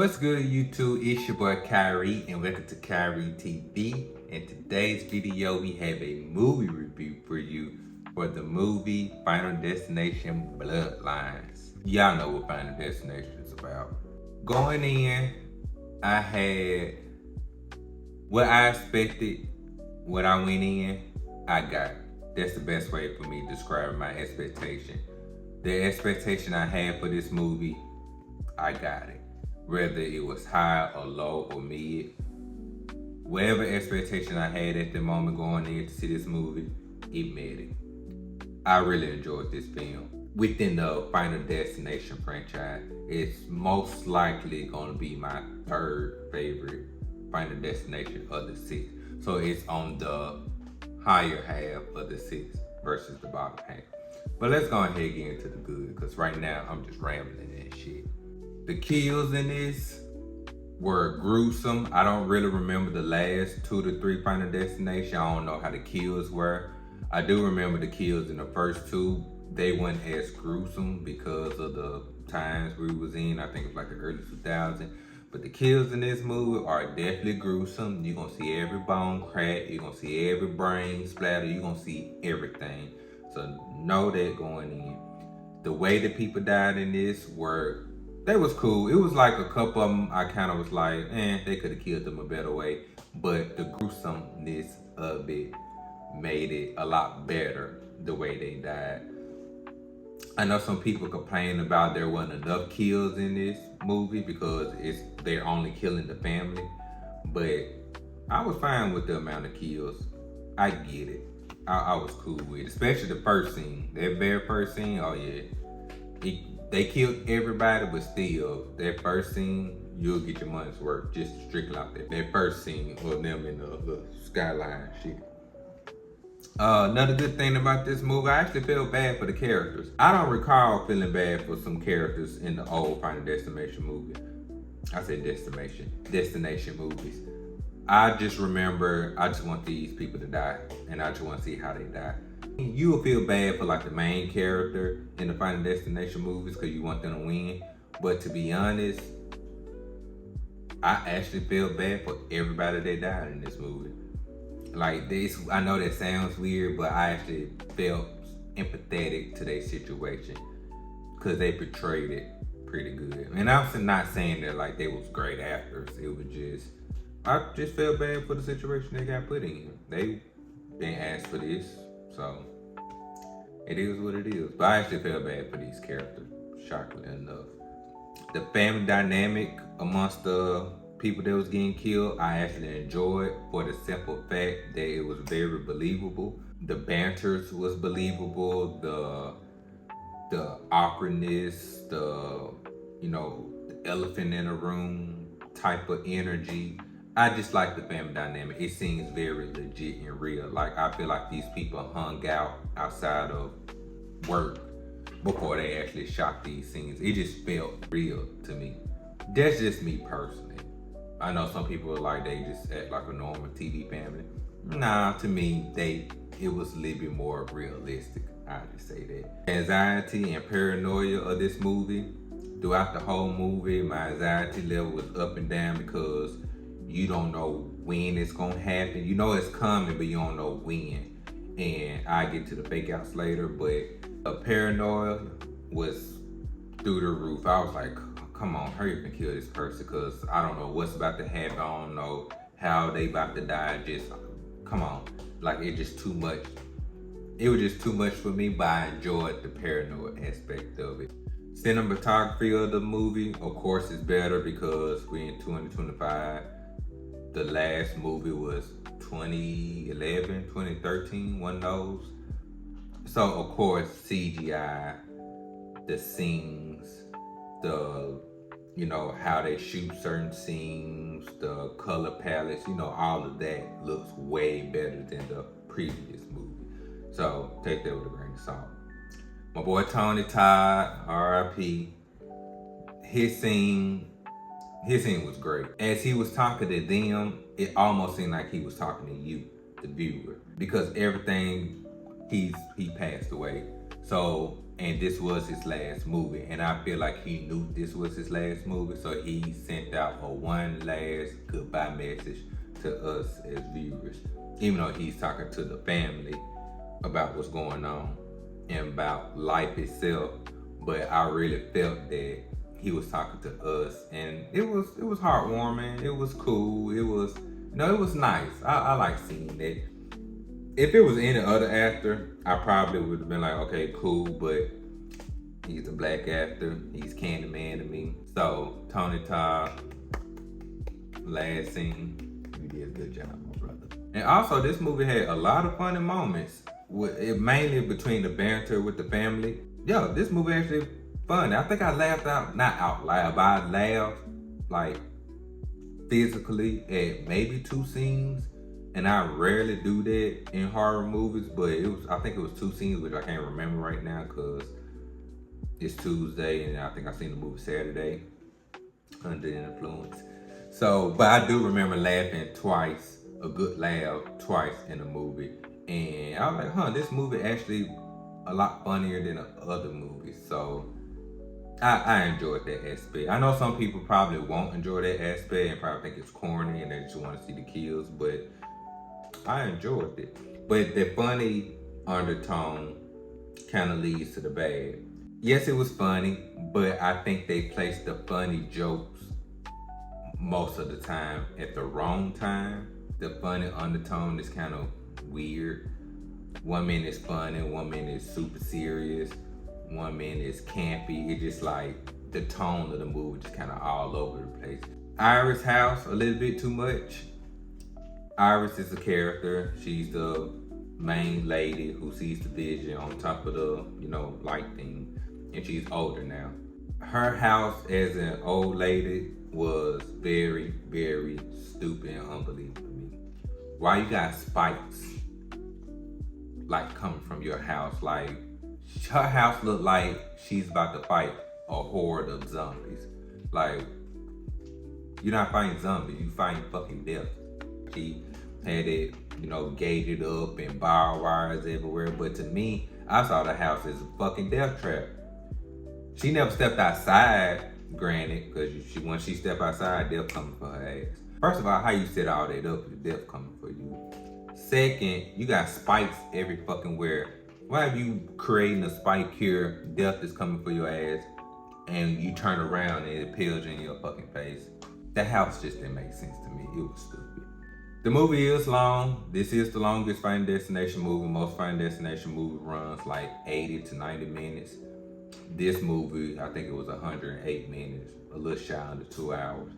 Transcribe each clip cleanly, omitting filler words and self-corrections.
What's good, YouTube? It's your boy Khiry, and welcome to Khiry TV. In today's video, we have a movie review for you for the movie Final Destination Bloodlines. Y'all know what Final Destination is about. Going in, I had what I expected. What I went in, I got. That's the best way for me to describe my expectation. The expectation I had for this movie, I got it. Whether it was high or low or mid, whatever expectation I had at the moment going in to see this movie, it met it. I really enjoyed this film. Within the Final Destination franchise, it's most likely going to be my third favorite Final Destination of the six. So it's on the higher half of the six versus the bottom half. But let's go ahead and get into the good, because right now I'm just rambling and shit. The kills in this were gruesome. I don't really remember the last 2 to 3 Final Destination. I don't know how the kills were. I do remember the kills in the first 2. They weren't as gruesome because of the times we was in. I think it was like the early 2000s. But the kills in this movie are definitely gruesome. You're gonna see every bone crack. You're gonna see every brain splatter. You're gonna see everything. So know that going in. The way that people died in this they was cool. It was like a couple of them I kind of was like, they could have killed them a better way. But the gruesomeness of it made it a lot better the way they died. I know some people complain about there wasn't enough kills in this movie because they're only killing the family. But I was fine with the amount of kills. I get it. I was cool with it, especially the first scene. That very first scene, oh yeah. They killed everybody, but still, that first scene, you'll get your money's worth just strictly out there. That first scene of them in the skyline shit. Another good thing about this movie, I actually feel bad for the characters. I don't recall feeling bad for some characters in the old Final Destination movie. I said destination movies. I just remember, I just want these people to die, and I just want to see how they die. You will feel bad for like the main character in the Final Destination movies because you want them to win. But to be honest, I actually feel bad for everybody that died in this movie. Like this, I know that sounds weird, but I actually felt empathetic to their situation because they portrayed it pretty good. And I'm not saying that like they was great actors. It was just, I just felt bad for the situation they got put in. They didn't ask for this, so it is what it is. But I actually feel bad for these characters, shockingly enough. The family dynamic amongst the people that was getting killed, I actually enjoyed for the simple fact that it was very believable. The banters was believable, the awkwardness, the elephant in the room type of energy. I just like the family dynamic. It seems very legit and real. Like I feel like these people hung out outside of work before they actually shot these scenes. It just felt real to me. That's just me personally. I know some people are like they just act like a normal TV family. Nah, to me, it was a little bit more realistic. I just say that. Anxiety and paranoia of this movie, throughout the whole movie, my anxiety level was up and down because you don't know when it's gonna happen. You know it's coming, but you don't know when. And I get to the fake outs later, but a paranoia was through the roof. I was like, come on, hurry up and kill this person, because I don't know what's about to happen. I don't know how they about to die. Just, come on. Like, it's just too much. It was just too much for me, but I enjoyed the paranoid aspect of it. Cinematography of the movie, of course, is better because we're in 2025. The last movie was 2011, 2013, one of those. So, of course, CGI, the scenes, how they shoot certain scenes, the color palettes, all of that looks way better than the previous movie. So, take that with a grain of salt. My boy Todd, R.I.P., his scene was great. As he was talking to them, it almost seemed like he was talking to you, the viewer, because everything he passed away. So and this was his last movie. And I feel like he knew this was his last movie, so he sent out a one last goodbye message to us as viewers. Even though he's talking to the family about what's going on and about life itself, but I really felt that he was talking to us, and it was heartwarming. It was cool. It was it was nice. I like seeing that. If it was any other actor, I probably would have been like, okay, cool, but he's a black actor. He's Candyman to me. So Todd, last scene, you did a good job, my brother. And also, this movie had a lot of funny moments. Mainly between the banter with the family. Yo, this movie actually funny. I think I laughed not out loud, but I laughed like physically at maybe 2 scenes. And I rarely do that in horror movies, but I think it was 2 scenes, which I can't remember right now because it's Tuesday and I think I seen the movie Saturday under the influence. So, but I do remember laughing twice, a good laugh twice in the movie. And I was like, this movie actually a lot funnier than the other movies. So I enjoyed that aspect. I know some people probably won't enjoy that aspect and probably think it's corny and they just want to see the kills, but I enjoyed it. But the funny undertone kind of leads to the bad. Yes, it was funny, but I think they placed the funny jokes most of the time at the wrong time. The funny undertone is kind of weird. 1 minute is funny, 1 minute is super serious, 1 minute is campy. It's just like the tone of the movie just kind of all over the place. Iris' house, a little bit too much. Iris is a character. She's the main lady who sees the vision on top of the, light thing. And she's older now. Her house as an old lady was very, very stupid and unbelievable to me. Why you got spikes like coming from your house? Like, her house looked like she's about to fight a horde of zombies. Like, you're not fighting zombies, you fighting fucking death. She had it, gated up and barbed wires everywhere. But to me, I saw the house as a fucking death trap. She never stepped outside, granted, because once she stepped outside, death coming for her ass. First of all, how you set all that up if death coming for you? Second, you got spikes every fucking where. Why have you creating a spike here, death is coming for your ass, and you turn around and it peels in your fucking face? That house just didn't make sense to me. It was stupid. The movie is long. This is the longest Final Destination movie. Most Final Destination movie runs like 80 to 90 minutes. This movie, I think it was 108 minutes, a little shy under 2 hours.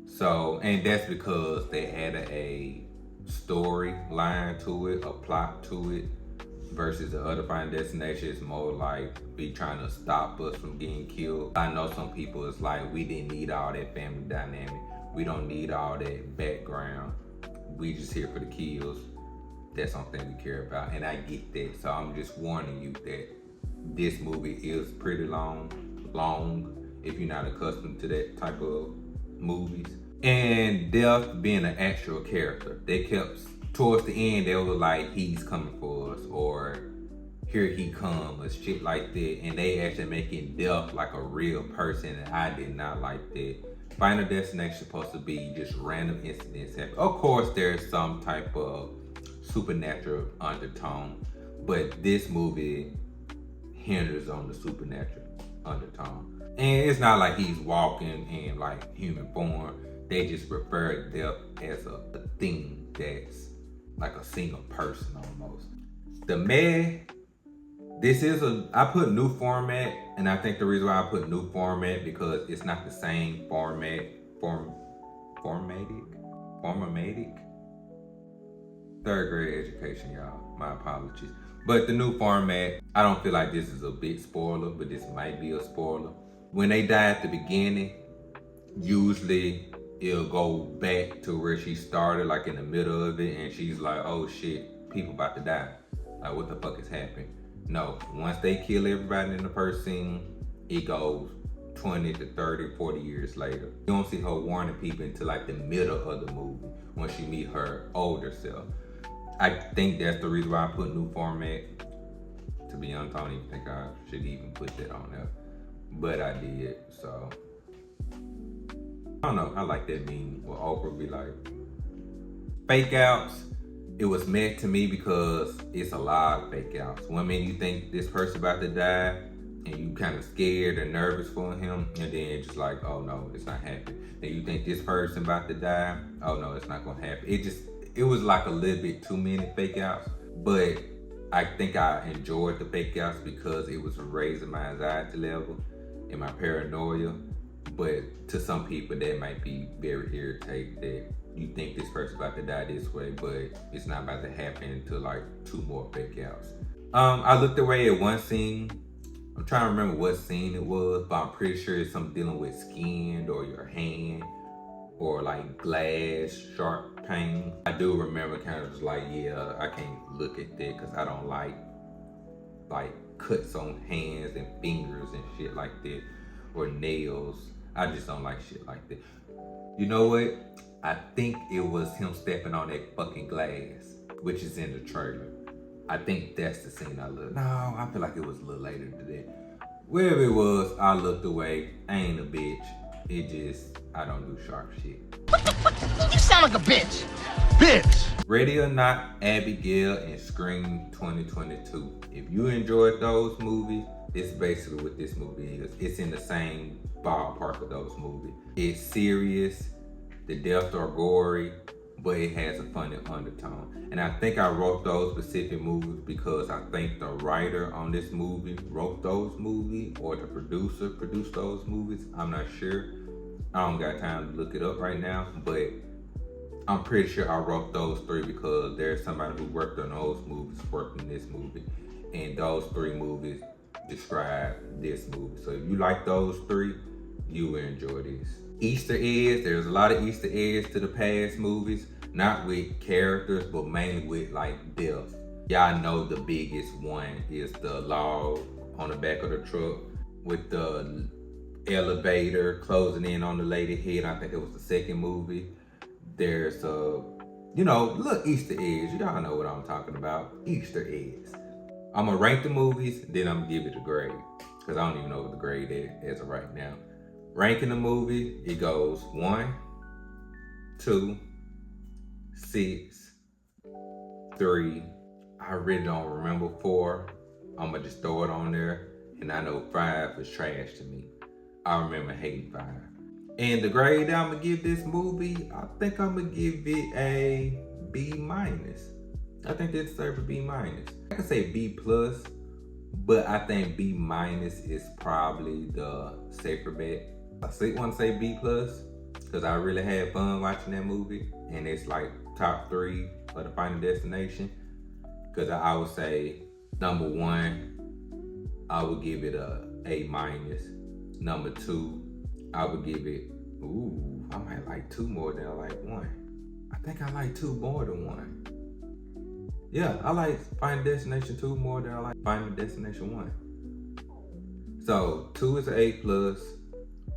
So, and that's because they added a storyline to it, a plot to it, versus the other Final Destination is more like be trying to stop us from getting killed. I know some people it's like, we didn't need all that family dynamic. We don't need all that background. We just here for the kills. That's something we care about, and I get that. So I'm just warning you that this movie is pretty long if you're not accustomed to that type of movies. And Death being an actual character, they kept, towards the end, they were like, he's coming for us, or here he comes, shit like that. And they actually making Death like a real person, and I did not like that. Final Destination supposed to be just random incidents happen. Of course, there's some type of supernatural undertone, but this movie hinders on the supernatural undertone. And it's not like he's walking in like human form. They just refer to Death as a thing that's like a single person almost. The I put new format, and I think the reason why I put new format because it's not the same formatic. Third grade education, y'all. My apologies. But the new format, I don't feel like this is a big spoiler, but this might be a spoiler. When they die at the beginning, usually it'll go back to where she started, like in the middle of it, and she's like, oh shit, people about to die. Like, what the fuck is happening? No, once they kill everybody in the first scene, it goes 20 to 30, 40 years later. You don't see her warning people until like the middle of the movie when she meet her older self. I think that's the reason why I put new format. To be honest, I don't even think I should even put that on there. But I did, so. I don't know, I like that meme where Oprah be like, fake outs, it was meant to me because it's a lot of fake outs. One minute you think this person about to die, and you kind of scared and nervous for him, and then it's just like, oh no, it's not happening. Then you think this person about to die, oh no, it's not gonna happen. It was like a little bit too many fake outs, but I think I enjoyed the fake outs because it was raising my anxiety level and my paranoia. But to some people that might be very irritated that you think this person's about to die this way, but it's not about to happen until like 2 more fake outs. I looked away at one scene. I'm trying to remember what scene it was, but I'm pretty sure it's something dealing with skin or your hand or like glass, sharp pain. I do remember kind of just like, yeah, I can't look at that because I don't like cuts on hands and fingers and shit like that, or nails. I just don't like shit like that. You know what? I think it was him stepping on that fucking glass, which is in the trailer. I think that's the scene I looked. No, I feel like it was a little later than that. Wherever it was, I looked away. I ain't a bitch. It just, I don't do sharp shit. You sound like a bitch. Bitch. Ready or Not, Abigail, and Scream 2022. If you enjoyed those movies, this is basically what this movie is. It's in the same ballpark of those movies. It's serious, the deaths are gory, but it has a funny undertone. And I think I wrote those specific movies because I think the writer on this movie wrote those movies, or the producer produced those movies. I'm not sure. I don't got time to look it up right now, but I'm pretty sure I wrote those 3 because there's somebody who worked on those movies worked in this movie. And those 3 movies describe this movie. So if you like those 3, you will enjoy this. Easter eggs, there's a lot of Easter eggs to the past movies, not with characters, but mainly with like death. Y'all know the biggest one is the log on the back of the truck with the elevator closing in on the lady head. I think it was the second movie. There's little Easter eggs. Y'all know what I'm talking about. Easter eggs. I'm gonna rank the movies, then I'm gonna give it a grade. Cause I don't even know what the grade is as of right now. Ranking the movie, it goes 1, 2, 6, 3. I really don't remember 4. I'm gonna just throw it on there. And I know 5 is trash to me. I remember hating 5. And the grade that I'm gonna give this movie, I think I'm gonna give it a B-. I think it deserves a B-. I can say B+, but I think B- is probably the safer bet. I want to say B+, because I really had fun watching that movie, and it's like top 3 of the Final Destination. Because I would say number 1, I would give it a A-. Number 2, I would give it, I might like 2 more than I like 1. I think I like 2 more than 1. Yeah, I like Final Destination 2 more than I like Final Destination 1. So 2 is an A+,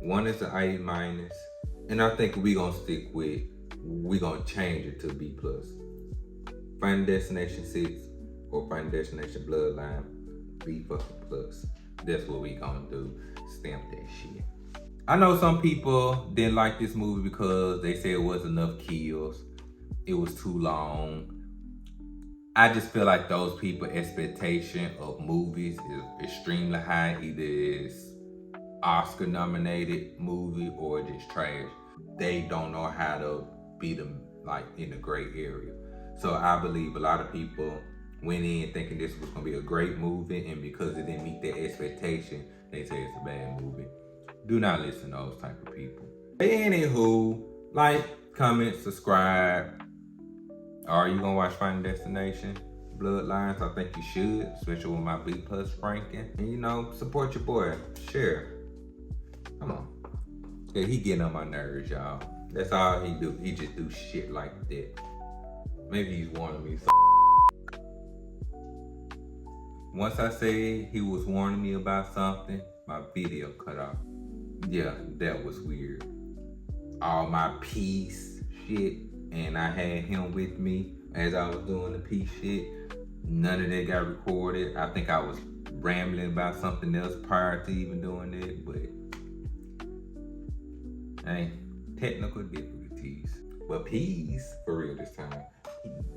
1 is an A-, and I think we're gonna change it to B+. Final Destination 6 or Final Destination Bloodline, B++. That's what we gonna do. Stamp that shit. I know some people didn't like this movie because they said it wasn't enough kills. It was too long. I just feel like those people's expectation of movies is extremely high. Either it's Oscar nominated movie or just trash. They don't know how to be them like in the gray area. So I believe a lot of people went in thinking this was gonna be a great movie, and because it didn't meet their expectation, they say it's a bad movie. Do not listen to those type of people. Anywho, like, comment, subscribe. Are you gonna watch Final Destination Bloodlines? I think you should, especially with my B+ ranking. And support your boy. Share. Come on. Yeah, he getting on my nerves, y'all. That's all he do. He just do shit like that. Maybe he's warning me. Once I said he was warning me about something, my video cut off. Yeah, that was weird. All my peace shit, and I had him with me as I was doing the peace shit. None of that got recorded. I think I was rambling about something else prior to even doing it, but hey, technical difficulties. But peace for real this time. Peace.